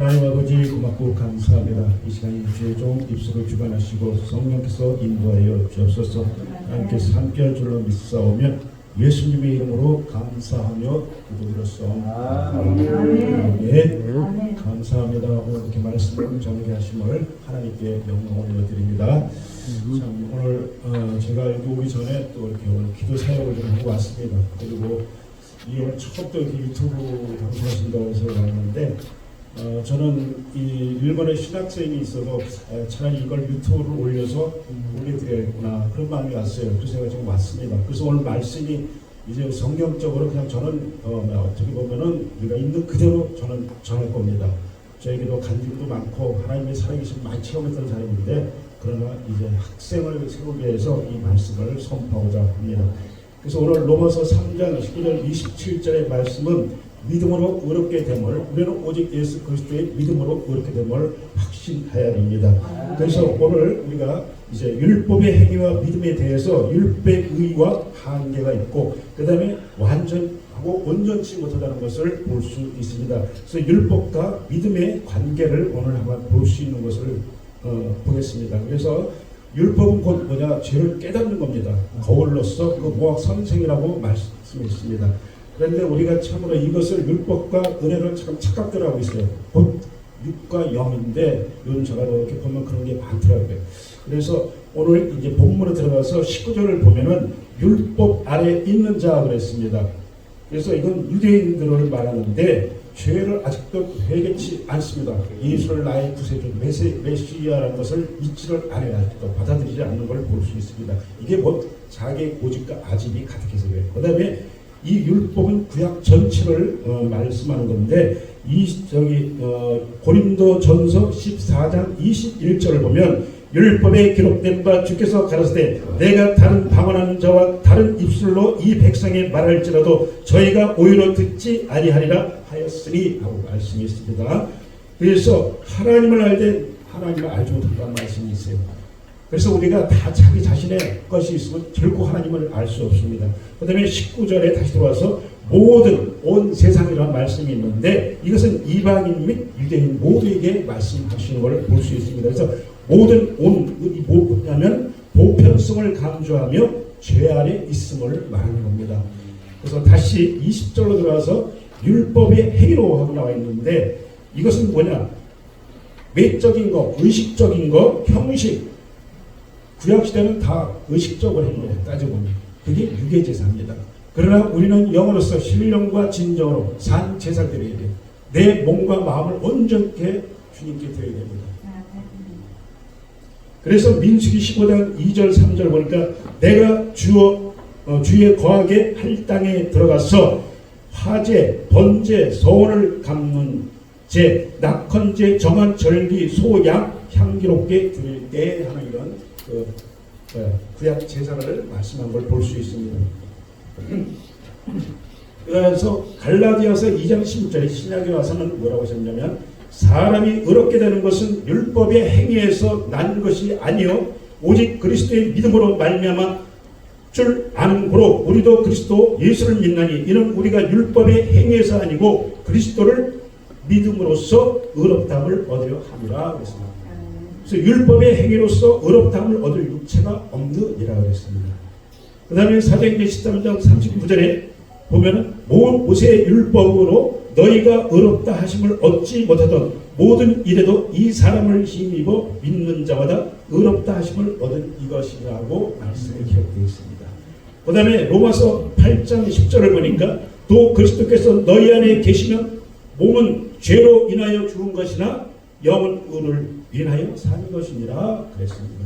하나님 아버지 고맙고 감사합니다. 이 시간에 주의 종 입술을 주관하시고 성령께서 인도하여 주옵소서. 하나님께서 함께할 줄로 믿사오며 예수님의 이름으로 감사하며 기도드렸사옵나다. 아멘. 감사합니다. 오늘 이렇게 말씀을 전개하심을 하나님께 영광을 올려드립니다. 참 오늘 제가 여기 오기 전에 또 이렇게 오늘 기도 사역을 좀 하고 왔습니다. 그리고 이 오늘 처음부터 유튜브 방송하신다고 해서 왔는데 저는 이 일본에 신학생이 있어서 차라리 이걸 유튜브로 올려서 올려드려야겠구나 그런 마음이 왔어요. 그래서 제가 지금 왔습니다. 그래서 오늘 말씀이 이제 성경적으로 그냥 저는 어떻게 보면은 우리가 있는 그대로 저는 전할 겁니다. 저에게도 간증도 많고 하나님의 살아계신 많이 체험했던 사람인데 그러나 이제 학생을 세우기 위해서 이 말씀을 선포하고자 합니다. 그래서 오늘 로마서 3장 19절 27절의 말씀은 믿음으로 의롭게 됨을 우리는 오직 예수 그리스도의 믿음으로 의롭게 됨을 확신해야 됩니다. 그래서 오늘 우리가 이제 율법의 행위와 믿음에 대해서 율법의 의와 한계가 있고 그 다음에 완전하고 온전치 못하다는 것을 볼 수 있습니다. 그래서 율법과 믿음의 관계를 오늘 한번 볼 수 있는 것을 보겠습니다. 그래서 율법은 곧 뭐냐? 죄를 깨닫는 겁니다. 거울로서 그 모학 선생이라고 말씀했습니다. 그런데 우리가 참으로 이것을 율법과 은혜를 참 착각들 하고 있어요. 곧 6과 0인데 요즘 제가 이렇게 보면 그런 게 많더라고요. 그래서 오늘 이제 본문에 들어가서 19절을 보면은 율법 아래 있는 자 그랬습니다. 그래서 이건 유대인들을 말하는데 죄를 아직도 회개치 않습니다. 예수를 나의 구세주 메시아라는 것을 믿지를 않아요. 아직도 받아들이지 않는 걸 볼 수 있습니다. 이게 뭐 자기 고집과 아집이 가득해서 그래요. 그 다음에 이 율법은 구약 전체를 말씀하는 건데 고린도전서 14장 21절을 보면 율법에 기록된 바 주께서 가라사대 내가 다른 방언하는 자와 다른 입술로 이 백성의 말할지라도 저희가 오히려 듣지 아니하리라 하였으니 하고 말씀이 있습니다. 그래서 하나님을 알되 하나님을 알지 못한다는 말씀이 있어요. 그래서 우리가 다 자기 자신의 것이 있으면 결코 하나님을 알 수 없습니다. 그 다음에 19절에 다시 들어와서 모든 온 세상이라는 말씀이 있는데 이것은 이방인 및 유대인 모두에게 말씀하시는 것을 볼 수 있습니다. 그래서 모든 이 뭐냐면 보편성을 강조하며 죄 아래 있음을 말하는 겁니다. 그래서 다시 20절로 들어와서 율법의 행위로 하고 나와 있는데 이것은 뭐냐? 외적인 거, 의식적인 거, 형식. 구약시대는 다 의식적으로 행위를 따져보면 그게 유계제사입니다. 그러나 우리는 영으로서 신령과 진정으로 산 제사를 드려야 돼요. 내 몸과 마음을 온전케 주님께 드려야 됩니다. 그래서 민수기 15장 2절 3절 보니까 내가 주에 거하게 할 땅에 들어가서 화제, 번제, 서원을 갚는 제, 낙헌제, 정한 절기, 소, 양 향기롭게 드릴 때 하는 이런 구약 제사를 말씀한 걸 볼 수 있습니다. 그래서 갈라디아서 2장 16절에 신약에 와서는 뭐라고 하셨냐면 사람이 의롭게 되는 것은 율법의 행위에서 난 것이 아니요 오직 그리스도의 믿음으로 말미암아 줄 아는 고로 우리도 그리스도 예수를 믿나니 이는 우리가 율법의 행위에서 아니고 그리스도를 믿음으로써 의롭다함을 얻으려 함이라 그랬습니다. 그래서 율법의 행위로서 의롭다함을 얻을 육체가 없느니라 그랬습니다. 그 다음에 사도행전 13장 39절에 보면은 모세의 율법으로 너희가 의롭다 하심을 얻지 못하던 모든 일에도 이 사람을 힘입어 믿는 자마다 의롭다 하심을 얻은 이것이라고 말씀에 기록되어 있습니다. 그 다음에 로마서 8장 10절을 보니까 또 그리스도께서 너희 안에 계시면 몸은 죄로 인하여 죽은 것이나 영은 의를 인하여 산 것이니라 그랬습니다.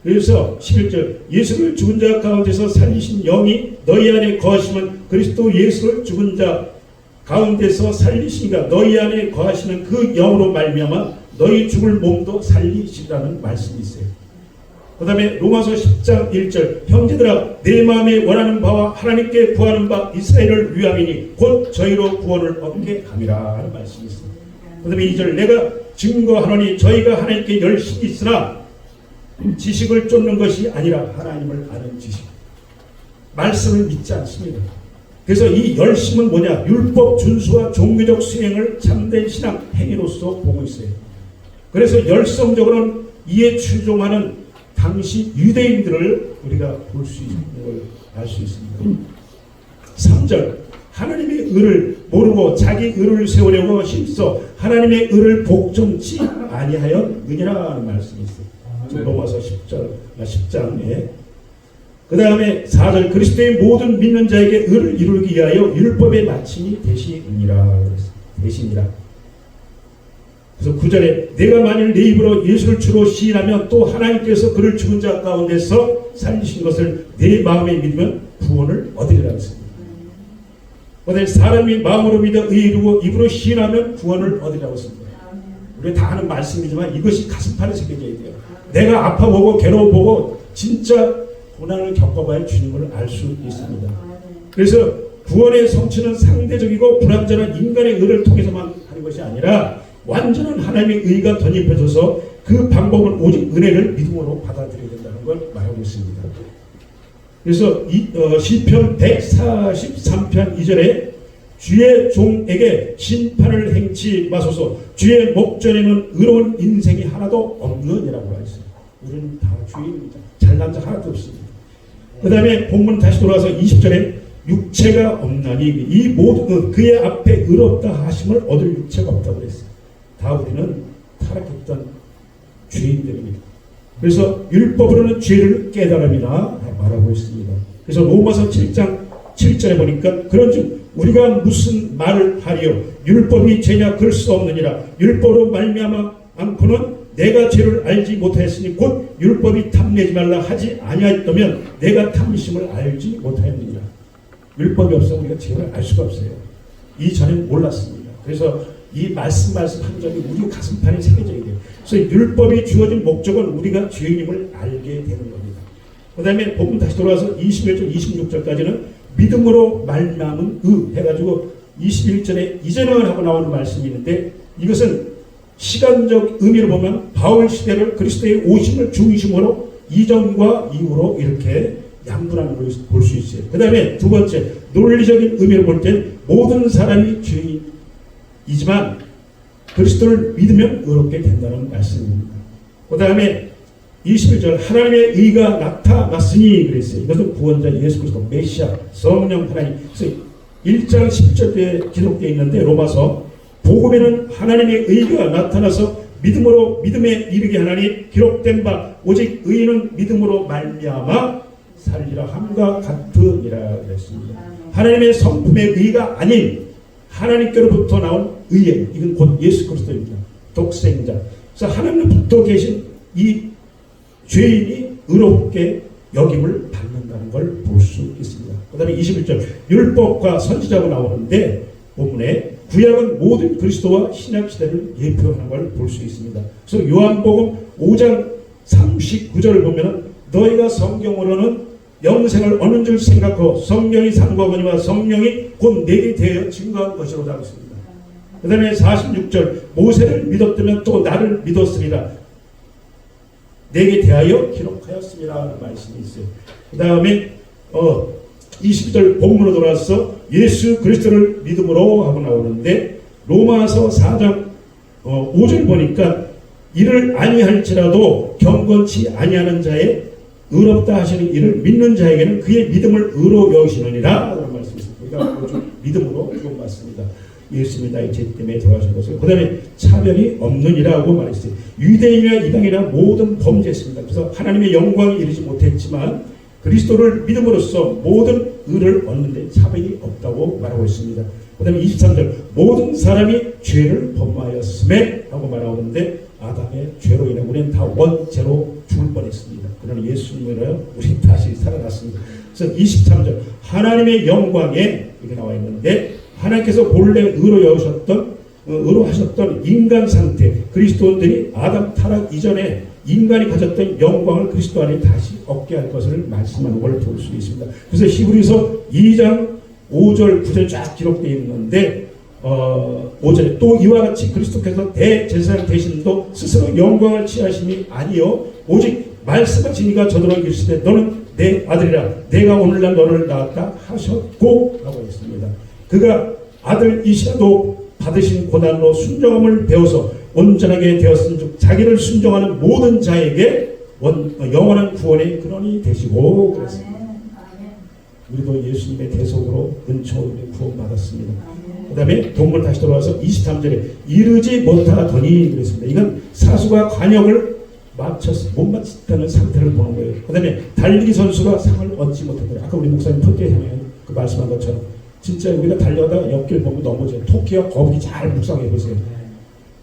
그래서 11절 예수를 죽은 자 가운데서 살리신 영이 너희 안에 거하시면 그리스도 예수를 죽은 자 가운데서 살리시니까 너희 안에 거하시는 그 영으로 말미암아 너희 죽을 몸도 살리시라는 말씀이 있어요. 그 다음에 로마서 10장 1절 형제들아 내 마음에 원하는 바와 하나님께 구하는 바 이스라엘을 위함이니 곧 저희로 구원을 얻게 함이라 하는 말씀이 있습니다. 그 다음에 2절 내가 증거하노니 저희가 하나님께 열심히 있으나 지식을 쫓는 것이 아니라 하나님을 아는 지식 말씀을 믿지 않습니다. 그래서 이 열심은 뭐냐? 율법 준수와 종교적 수행을 참된 신앙 행위로서 보고 있어요. 그래서 열성적으로는 이에 추종하는 당시 유대인들을 우리가 볼 수 있는 걸 알 수 있습니다. 3절 하나님의 의를 모르고 자기 의를 세우려고 힘써 하나님의 의를 복종치 아니하였느니라는 말씀이 있어요. 로마서 10장에. 그 다음에 4절 그리스도의 모든 믿는 자에게 의를 이루기 위하여 율법의 마침이 되시니라. 그래서 9절에 내가 만일 내 입으로 예수를 주로 시인하면 또 하나님께서 그를 죽은 자 가운데서 살리신 것을 내 마음에 믿으면 구원을 얻으리라 했습니다. 사람이 마음으로 믿어 의에 이르고 입으로 시인하면 구원을 얻으리라고 했습니다. 우리가 다 아는 말씀이지만 이것이 가슴판에 새겨져야 돼요. 내가 아파보고 괴로워보고 진짜 고난을 겪어봐야 주님을 알 수 있습니다. 그래서 구원의 성취는 상대적이고 불완전한 인간의 의를 통해서만 하는 것이 아니라 완전한 하나님의 의가 덧입혀져서 그 방법은 오직 은혜를 믿음으로 받아들여야 된다는 걸 말하고 있습니다. 그래서 시편 143편 2절에 주의 종에게 심판을 행치 마소서 주의 목전에는 의로운 인생이 하나도 없느니라고 하였어요. 우리는 다 주인입니다. 잘난 자 하나도 없습니다. 그 다음에 본문 다시 돌아와서 20절에 육체가 없나니 이 모든 그의 앞에 의롭다 하심을 얻을 육체가 없다고 그랬어요. 다 우리는 타락했던 죄인들입니다. 그래서 율법으로는 죄를 깨달음이라 말하고 있습니다. 그래서 로마서 7장 7절에 보니까 그런즉 우리가 무슨 말을 하리요 율법이 죄냐 그럴 수 없느니라 율법으로 말미암아 않고는 내가 죄를 알지 못하였으니 곧 율법이 탐내지 말라 하지 아니하였다면 내가 탐심을 알지 못하였느니라. 율법이 없으면 우리가 죄를 알 수가 없어요. 이전엔 몰랐습니다. 그래서 이 말씀 한 점이 우리 가슴판에 새겨져야 돼요. 그래서 율법이 주어진 목적은 우리가 죄인임을 알게 되는 겁니다. 그 다음에 본문 다시 돌아와서 21절 26절까지는 믿음으로 말미암은 해가지고 21절에 이제는 하고 나오는 말씀이 있는데 이것은 시간적 의미로 보면 바울 시대를 그리스도의 오심을 중심으로 이전과 이후로 이렇게 양분하는 걸 볼 수 있어요. 그 다음에 두 번째 논리적인 의미로 볼 때 모든 사람이 죄인이지만 그리스도를 믿으면 의롭게 된다는 말씀입니다. 그 다음에 21절 하나님의 의가 나타났으니 그랬어요. 이것은 구원자 예수 그리스도 메시아 성령 하나님. 그래서 1장 10절에 기록되어 있는데 로마서 복음에는 하나님의 의가 나타나서 믿음으로 믿음에 이르게 하나니 기록된 바 오직 의인은 믿음으로 말미암아 살리라 함과 같으니라 그랬습니다. 하나님의 성품의 의가 아닌 하나님께로부터 나온 의의 이건 곧 예수 그리스도입니다. 독생자. 그래서 하나님부터 계신 이 죄인이 의롭게 여김을 받는다는 걸 볼 수 있습니다. 그 다음에 21절 율법과 선지자가 나오는데 본문에 구약은 모든 그리스도와 신약시대를 예표하는 걸 볼 수 있습니다. 그래서 요한복음 5장 39절을 보면 너희가 성경으로는 영생을 얻는 줄 생각하고 성령이 상고하거니와 성령이 곧 내게 대하여 증거한 것이로다 했습니다. 그 다음에 46절 모세를 믿었다면 또 나를 믿었으리라 내게 대하여 기록하였습니다 말씀이 있어요. 그 다음에 22절 본문으로 돌아와서 예수 그리스도를 믿음으로 하고 나오는데 로마서 4장 5절 보니까 이를 아니할지라도 경건치 아니하는 자의 의롭다 하시는 이를 믿는 자에게는 그의 믿음을 의로 여기시느니라 라는 말씀이 있습니다. 우리가 믿음으로 구원받습니다. 예수님이 나의 죄 때문에 돌아가신 것을 그 다음에 차별이 없느니라고 말했어요. 유대인이나 이방이나 모든 범죄했습니다. 그래서 하나님의 영광에 이르지 못했지만 그리스도를 믿음으로써 모든 의를 얻는데 차별이 없다고 말하고 있습니다. 그 다음에 23절 모든 사람이 죄를 범하였음에 라고 말하는데 아담의 죄로 인해 우리는 다 원죄로 죽을 뻔했습니다. 그러나 예수님으로 우리 다시 살아났습니다. 그래서 23절 하나님의 영광에 이렇게 나와 있는데 하나님께서 본래 의로 하셨던 인간 상태 그리스도인들이 아담 타락 이전에 인간이 가졌던 영광을 그리스도 안에 다시 얻게 할 것을 말씀하는 걸 볼 수 있습니다. 그래서 히브리서 2장 5절 9절 쫙 기록되어 있는데 5절에 또 이와 같이 그리스도께서 대제사장 되신도 스스로 영광을 취하심이 아니요 오직 말씀하신 이가 저더러 이르시되 너는 내 아들이라 내가 오늘날 너를 낳았다 하셨고 라고 했습니다. 그가 아들이시라도 받으신 고난으로 순종함을 배워서 온전하게 되었은즉 자기를 순종하는 모든 자에게 영원한 구원의 근원이 되시고 그랬습니다. 우리도 예수님의 대속으로 은총으로 구원받았습니다. 그 다음에 본문 다시 돌아와서 23절에 이르지 못하더니 그랬습니다. 이건 사수가 관역을 못 마쳤다는 상태를 보는 거예요. 그 다음에 달리기 선수가 상을 얻지 못했더라. 아까 우리 목사님 토끼에 그 말씀한 것처럼 진짜 우리가 달려다 옆길 보면 넘어져요. 토끼와 거북이 잘 묵상해 보세요.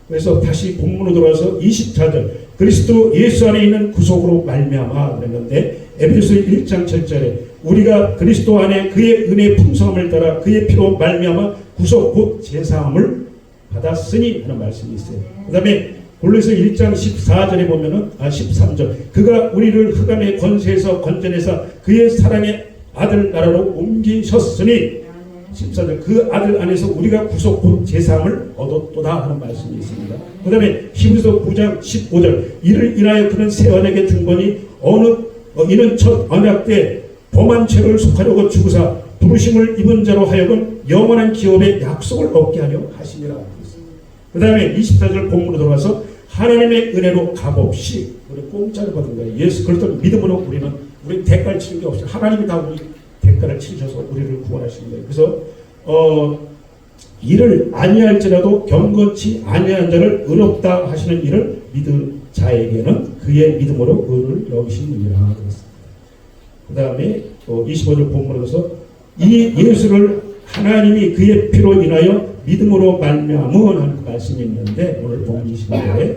그래서 다시 본문으로 돌아와서 24절 그리스도 예수 안에 있는 구속으로 말미암아 그랬는데 에베소 1장 7절에 우리가 그리스도 안에 그의 은혜의 풍성함을 따라 그의 피로 말미암아 구속 곧 제사함을 받았으니 하는 말씀이 있어요. 그 다음에 골로새 1장 14절에 보면은 13절 그가 우리를 흑암의 권세에서 건져내사 그의 사랑의 아들 나라로 옮기셨으니 14절 그 아들 안에서 우리가 구속 곧 제사함을 얻었도다 하는 말씀이 있습니다. 그 다음에 히브리서 9장 15절 이를 인하여 그는 새 언약의 중건이 이는 첫 언약 때 범한 죄를 속하려고 죽으사 부르심을 입은 자로 하여금 영원한 기업의 약속을 얻게 하려 하시니라. 그 다음에 24절 본문으로 돌아와서 하나님의 은혜로 값없이 우리 공짜로 받은 거예요. 예수 그리스도 믿음으로 우리 대가를 치는 게 없어요. 하나님이 다 우리 대가를 치셔서 우리를 구원하시는 거예요. 그래서 이를 아니할지라도 경건치 아니한 자를 의롭다 하시는 이를 믿은 자에게는 그의 믿음으로 의를 여기시느니라. 그 다음에 25절 본문에서 이 예수를 하나님이 그의 피로 인하여 믿음으로 말미암은 하는 그 말씀이 있는데 오늘 본문 25절에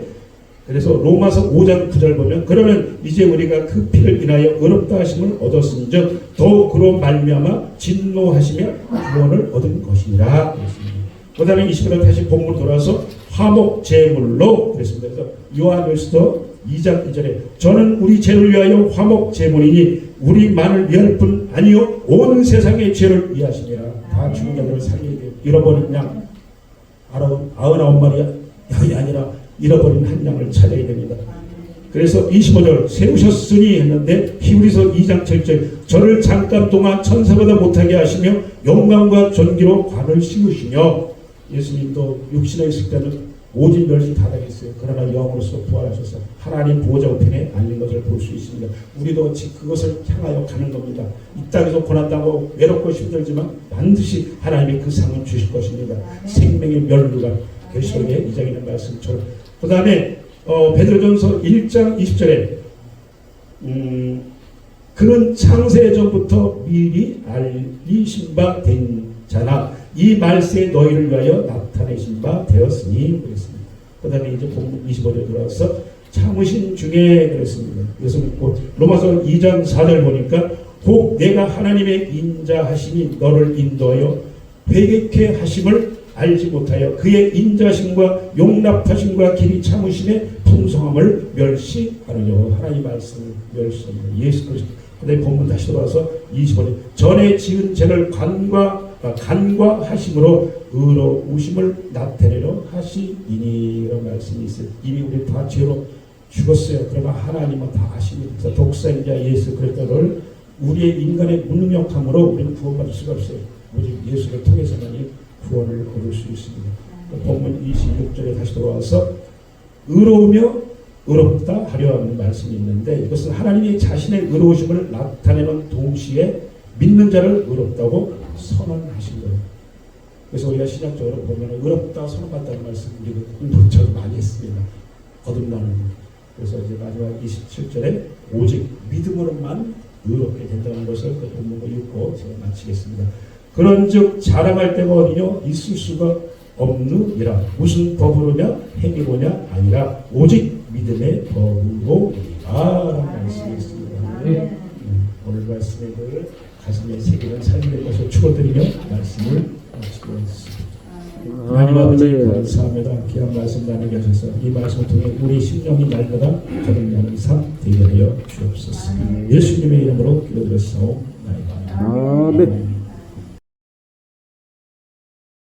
그래서 로마서 5장 9절 보면 그러면 이제 우리가 그 피를 인하여 의롭다 하심을 얻었은즉 더욱 그로 말미암아 진노하시며 구원을 얻은 것이니라 그랬습니다. 그 다음에 25절 다시 본문 돌아서 화목 제물로 그랬습니다. 그래서 요한일서 2장 2절에 저는 우리 죄를 위하여 화목 제물이니 우리만을 위할 뿐 아니요 온 세상의 죄를 위하시니라. 다 죽은 자들을 살리게 돼요. 잃어버린 양 99마리 양이 아니라 잃어버린 한 양을 찾아야 됩니다. 그래서 25절 세우셨으니 했는데 히브리서 2장 7절 저를 잠깐 동안 천사보다 못하게 하시며 영광과 존귀로 관을 씌우시며 예수님도 육신에 있을 때는 오직 멸시 다 당했어요. 그러나 영으로서 부활하셔서 하나님 보호자 우편에 앉는 것을 볼 수 있습니다. 우리도 그것을 향하여 가는 겁니다. 이 땅에서 고난당하고 외롭고 힘들지만 반드시 하나님이 그 상은 주실 것입니다. 생명의 면류가 계시록에 2장에 있는 말씀처럼. 그 다음에 베드로전서 1장 20절에 그는 창세 전부터 미리 알리신 바 된 자나 이 말세에 너희를 위하여 나타내신 바 되었으니 그랬습니다. 그 다음에 이제 본문 25절에 들어와서 참으신 중에 그랬습니다. 그래서 로마서 2장 4절 보니까 혹 내가 하나님의 인자하심이 너를 인도하여 회개케 하심을 알지 못하여 그의 인자심과 용납하심과 길이 참으심의 풍성함을 멸시하느냐. 하나님 말씀을 멸시합니다. 예수 그리스도. 그다음에 본문 다시 돌아와서 25절 전에 지은 죄를 간과하심으로 의로우심을 나타내려 하시니니 이런 말씀이 있어요. 이미 우리 다 죄로 죽었어요. 그러나 하나님은 다 아십니다. 그래서 독생자 예수 그리스도를 우리의 인간의 무능력함으로 우리는 구원받을 수가 없어요. 오직 예수를 통해서만이 구원을 얻을 수 있습니다. 본문 26절에 다시 돌아와서 의로우며 의롭다 하려 하는 말씀이 있는데 이것은 하나님이 자신의 의로우심을 나타내는 동시에 믿는 자를 의롭다고 선언하신 거예요. 그래서 우리가 신약적으로 보면 의롭다 선언받다는 말씀 우리가 공부처럼 많이 했습니다. 거듭나는 것. 그래서 이제 마지막 27절에 오직 믿음으로만 의롭게 된다는 것을 그 본문을 읽고 제가 마치겠습니다. 그런즉 자랑할 데가 어디뇨 있을 수가 없느니라. 무슨 법으로냐 행위로냐 아니라 오직 믿음의 법으로이라라는 말씀이 있습니다. 오늘 말씀을 가슴에 새기는 삶의 것을 축원드리며 말씀을 마치고 있습니다. 하나님 아버지 감사합니다. 귀한 말씀 나누게 하셔서 이 말씀을 통해 우리 심령이 날마다 거듭나는 삶 되게 하여 주옵소서. 예수님의 이름으로 기도드렸사옵나이다. 아멘.